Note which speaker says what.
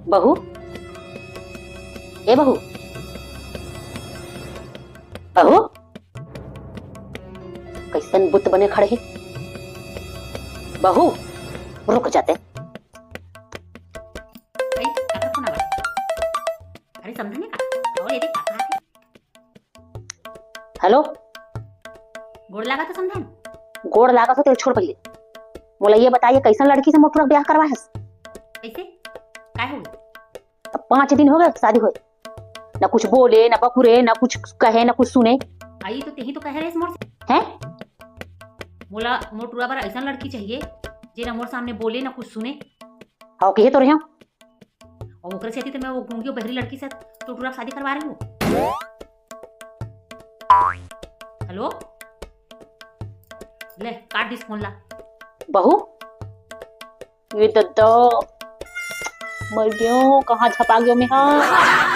Speaker 1: बहू, ए बहू, बहू, कैसन बुत बने खड़े हैं। बहू, रुक जाते।
Speaker 2: अरे समझने का और ये देख कहाँ है।
Speaker 1: हेलो,
Speaker 2: गोड़ लगा तो समझन।
Speaker 1: गोड़ लागा तो तेल छोड़ पहले। बोला ये बताइए कैसन लड़की से मोटूरा ब्याह करवाया है?
Speaker 2: कैसे काय हो गई?
Speaker 1: अब 5 दिन हो गए शादी हुए, ना कुछ बोले ना बकुरे, ना कुछ कहे ना कुछ सुने।
Speaker 2: आई तो तेही तो कह रहे मोर से
Speaker 1: हैं?
Speaker 2: मोला मोटुरा पर ऐसा लड़की चाहिए जे ना मोर सामने बोले ना कुछ सुने।
Speaker 1: हाँ कहे तो रहे हो।
Speaker 2: और ओकरे से तो मैं वो गूंगी बहरी लड़की से टोटुरा शादी करवा रही हूँ। हेलो, ले काट दिस फोन ला।
Speaker 1: बहू, ये दद्दा मर गयो, कहाँ छपा गयो मैं। हाँ